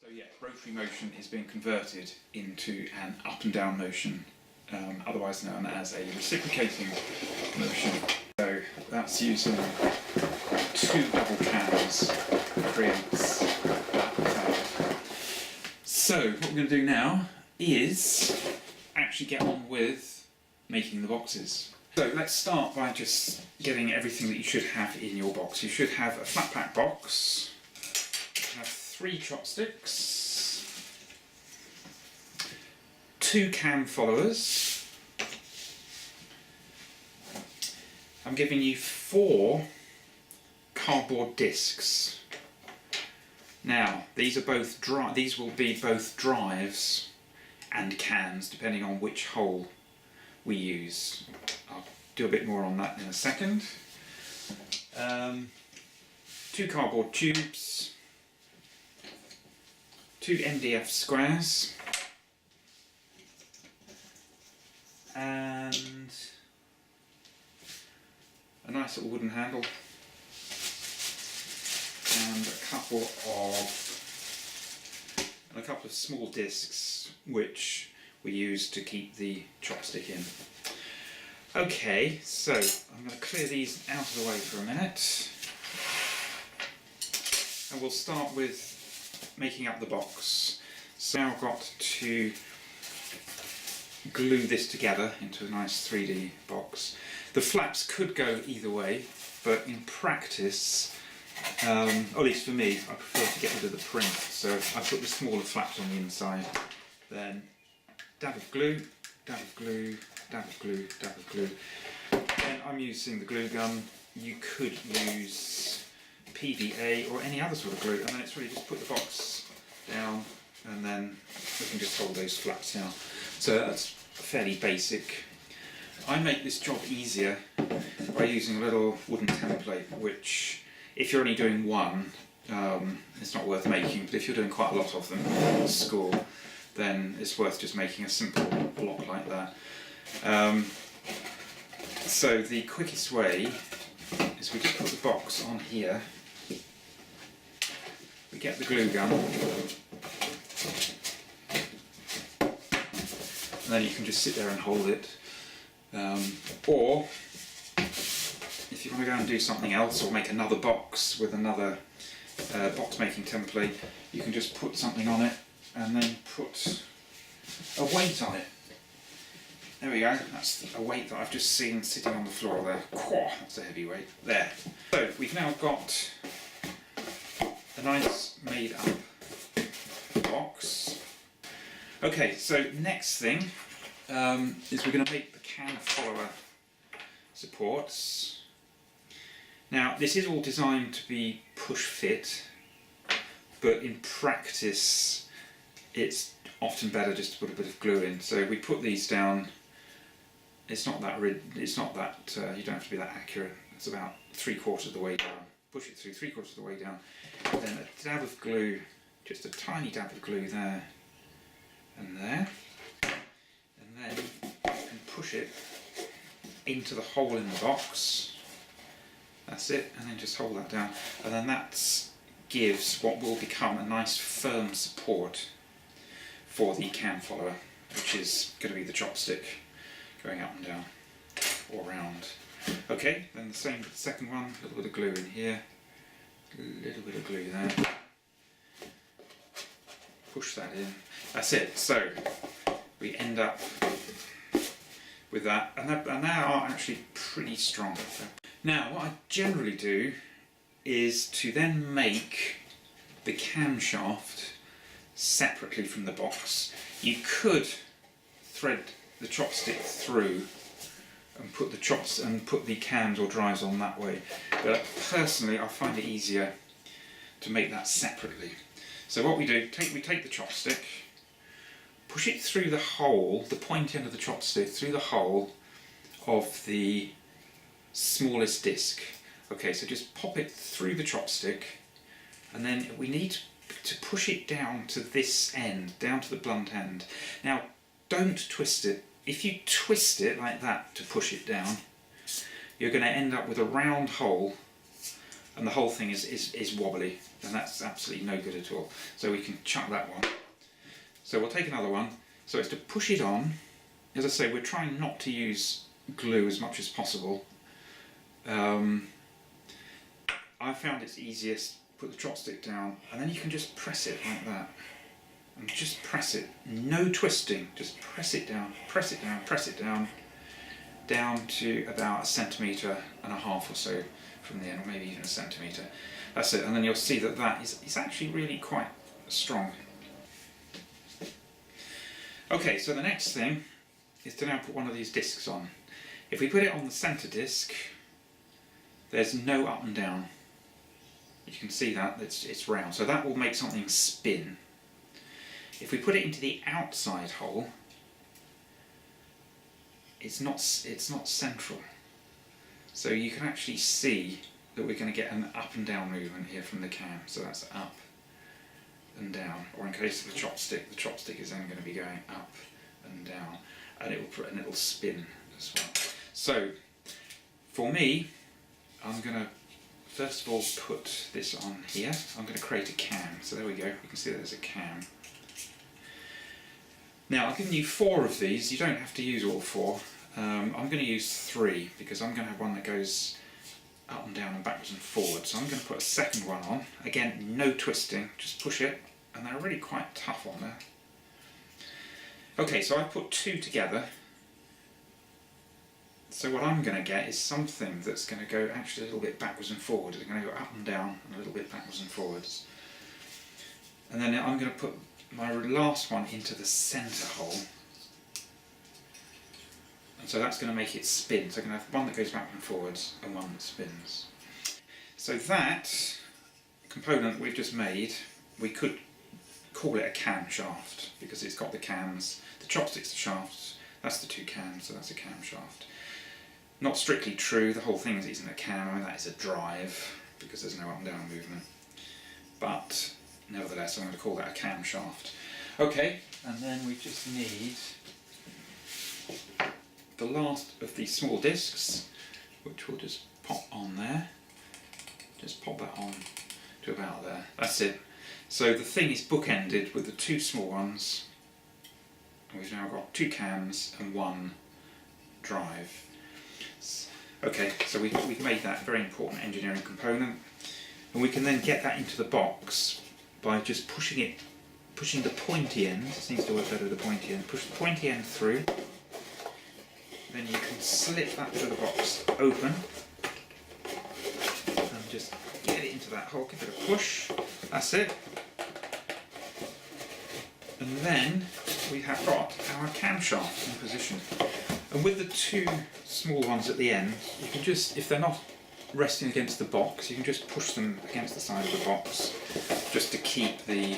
So yeah, rotary motion is being converted into an up and down motion, otherwise known as a reciprocating motion. So that's using two double cams creates that power. So what we're going to do now is actually get on with making the boxes. So let's start by just getting everything that you should have in your box. You should have a flat pack box. You have 3 chopsticks, 2 cam followers. I'm giving you 4 cardboard discs. Now these are both these will be both drives and cans depending on which hole we use. I'll do a bit more on that in a second. 2 cardboard tubes, 2 MDF squares, and a nice little wooden handle, and a couple of small discs which we use to keep the chopstick in. Okay, so I'm going to clear these out of the way for a minute, and we'll start with making up the box. So now I've got to glue this together into a nice 3D box. The flaps could go either way, but in practice, or at least for me, I prefer to get rid of the print. So I put the smaller flaps on the inside, then dab of glue, dab of glue, dab of glue, dab of glue. Then I'm using the glue gun. You could use PVA or any other sort of glue, and then it's really just put the box down and then we can just hold those flaps down. So that's fairly basic. I make this job easier by using a little wooden template, which if you're only doing one, it's not worth making, but if you're doing quite a lot of them at school, then it's worth just making a simple block like that. So the quickest way is we just put the box on here, we get the glue gun, and then you can just sit there and hold it. Or if you want to go and do something else or make another box with another box making template, you can just put something on it and then put a weight on it. There we go, that's a weight that I've just seen sitting on the floor there. That's a heavy weight. There. So we've now got a nice made up box. Okay, so next thing is we're going to make the can follower supports. Now this is all designed to be push fit, but in practice it's often better just to put a bit of glue in. So we put these down. It's not that you don't have to be that accurate. It's about 3/4 of the way down. Push it through 3/4 of the way down. Then a dab of glue, just a tiny dab of glue there and there. And then you can push it into the hole in the box. That's it, and then just hold that down. And then that gives what will become a nice firm support for the can follower, which is going to be the chopstick going up and down or round. Okay, then the same with the second one, a little bit of glue in here, a little bit of glue there, push that in, that's it. So we end up with that, and they are actually pretty strong. Now what I generally do is to then make the camshaft separately from the box. You could thread the chopstick through and put the cams or drives on that way, but personally I find it easier to make that separately. So what we do, we take the chopstick, push it through the hole, the point end of the chopstick through the hole of the smallest disc. Okay, so just pop it through the chopstick, and then we need to push it down to this end, down to the blunt end. Now don't twist it. If you twist it like that to push it down, you're going to end up with a round hole, and the whole thing is wobbly. and that's absolutely no good at all. So we can chuck that one. So we'll take another one. So it's to push it on. As I say, we're trying not to use glue as much as possible. I found it's easiest, put the chopstick down, and then you can just press it like that. And just press it, no twisting, just press it down, press it down, press it down, down to about 1.5 centimetres or so from the end, or maybe even 1 centimetre. That's it, and then you'll see that that is actually really quite strong. Okay, so the next thing is to now put one of these discs on. If we put it on the centre disc, there's no up and down. You can see that, it's round, so that will make something spin. If we put it into the outside hole, it's not central. So you can actually see that we're going to get an up and down movement here from the cam. So that's up and down, or in case of the chopstick is then going to be going up and down, and it'll spin as well. So for me, I'm going to first of all put this on here. I'm going to create a cam. So there we go. You can see that there's a cam. Now I've given you 4 of these. You don't have to use all 4. I'm going to use 3 because I'm going to have one that goes up and down and backwards and forwards. So I'm going to put a second one on. Again, no twisting, just push it, and they're really quite tough on there. Okay, so I put 2 together. So what I'm going to get is something that's going to go actually a little bit backwards and forwards. It's going to go up and down and a little bit backwards and forwards. And then I'm going to put my last one into the centre hole. And so that's going to make it spin. So I'm going to have one that goes back and forwards and one that spins. So that component we've just made, we could call it a camshaft because it's got the cams, the chopsticks, the shafts, that's the 2 cams, so that's a camshaft. Not strictly true, the whole thing isn't a cam, I mean that is a drive because there's no up and down movement. But nevertheless, I'm going to call that a camshaft. Okay, and then we just need the last of these small discs, which we'll just pop on there. Just pop that on to about there. That's it. So the thing is bookended with the 2 small ones. We've now got 2 cams and 1 drive. Okay, so we've made that very important engineering component, and we can then get that into the box by just pushing the pointy end. It seems to work better with the pointy end. Push the pointy end through, then you can slip that bit of the box open and just get it into that hole, give it a push, that's it. And then we have got our camshaft in position. And with the 2 small ones at the end, you can just, if they're not resting against the box, you can just push them against the side of the box just to keep the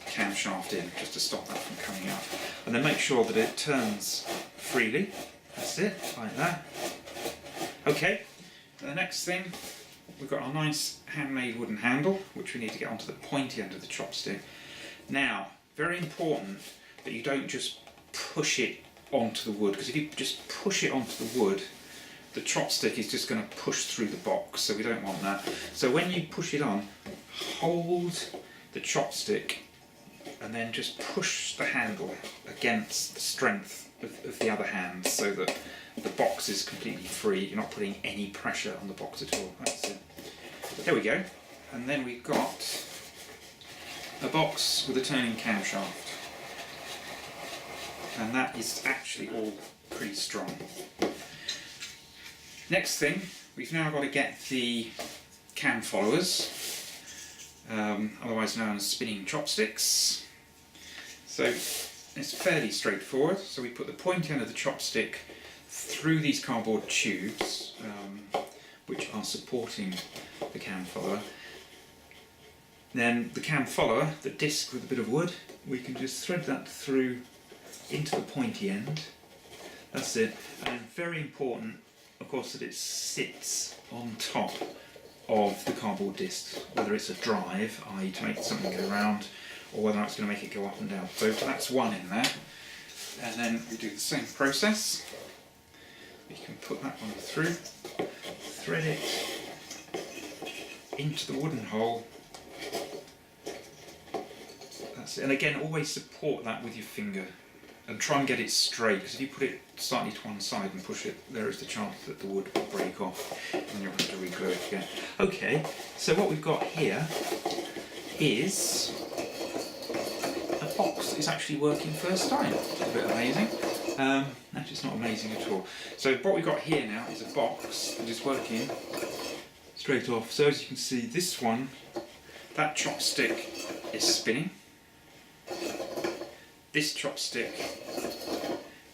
camshaft in, just to stop that from coming out. And then make sure that it turns freely. That's it, like that. Okay, and the next thing, we've got our nice handmade wooden handle, which we need to get onto the pointy end of the chopstick. Now, very important that you don't just push it onto the wood, because if you just push it onto the wood, the chopstick is just going to push through the box, so we don't want that. So when you push it on, hold the chopstick and then just push the handle against the strength of the other hand so that the box is completely free. You're not putting any pressure on the box at all. That's it. There we go. And then we've got a box with a turning camshaft. And that is actually all pretty strong. Next thing, we've now got to get the cam followers, otherwise known as spinning chopsticks. So it's fairly straightforward. So we put the pointy end of the chopstick through these cardboard tubes, which are supporting the cam follower. Then the cam follower, the disc with a bit of wood, we can just thread that through into the pointy end. That's it. And very important, of course, that it sits on top of the cardboard disc, whether it's a drive, i.e. to make something go round, or whether it's going to make it go up and down. So that's one in there. And then we do the same process. We can put that one through, thread it into the wooden hole, adjust it. And again, always support that with your finger and try and get it straight, because if you put it slightly to one side and push it, there is the chance that the wood will break off and you'll have to re-glue it again. Okay, so what we've got here is a box that is actually working first time. It's a bit amazing. Actually, it's not amazing at all. So what we've got here now is a box that is working straight off. So as you can see, this one, that chopstick is spinning. This chopstick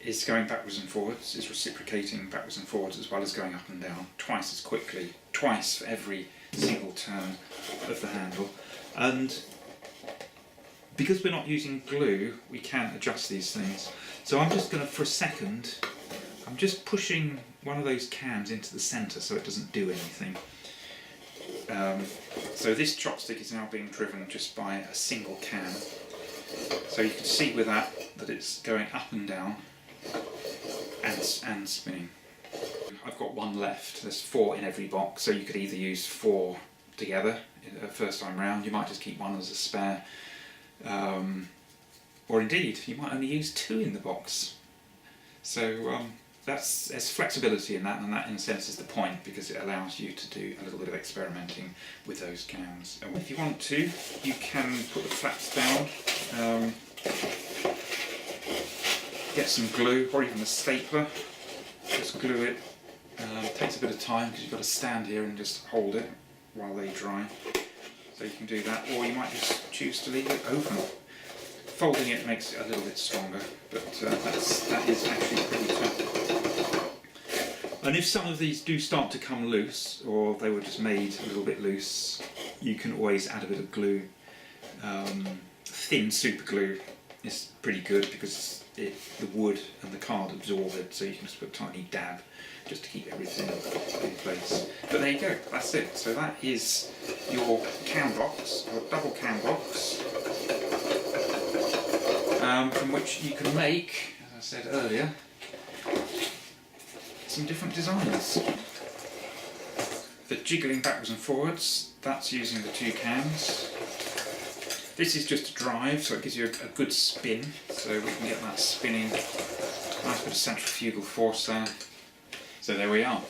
is going backwards and forwards, is reciprocating backwards and forwards as well as going up and down twice as quickly, twice for every single turn of the handle. And because we're not using glue, we can adjust these things. So I'm just going to, for a second, I'm just pushing one of those cams into the centre so it doesn't do anything. So this chopstick is now being driven just by a single cam. So you can see with that it's going up and down and spinning. I've got one left. There's 4 in every box, so you could either use 4 together first time round. You might just keep one as a spare, or indeed you might only use 2 in the box. So there's flexibility in that, and that in a sense is the point, because it allows you to do a little bit of experimenting with those cams. And if you want to, you can put the flaps down, get some glue or even a stapler, just glue it. Takes a bit of time because you've got to stand here and just hold it while they dry. So you can do that, or you might just choose to leave it open. Folding it makes it a little bit stronger, but that is actually pretty tough. And if some of these do start to come loose, or they were just made a little bit loose, you can always add a bit of glue. Thin super glue is pretty good because the wood and the card absorb it, so you can just put a tiny dab just to keep everything in place. But there you go, that's it. So that is your cam box, or double cam box, from which you can make, as I said earlier, some different designs. The jiggling backwards and forwards, that's using the 2 cams. This is just a drive, so it gives you a good spin, so we can get that spinning. Nice bit of centrifugal force there. So there we are.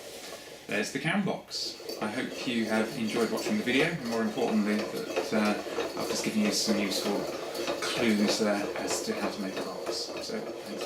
There's the cam box. I hope you have enjoyed watching the video, and more importantly that I've just given you some useful clues there as to how to make a box. So thanks.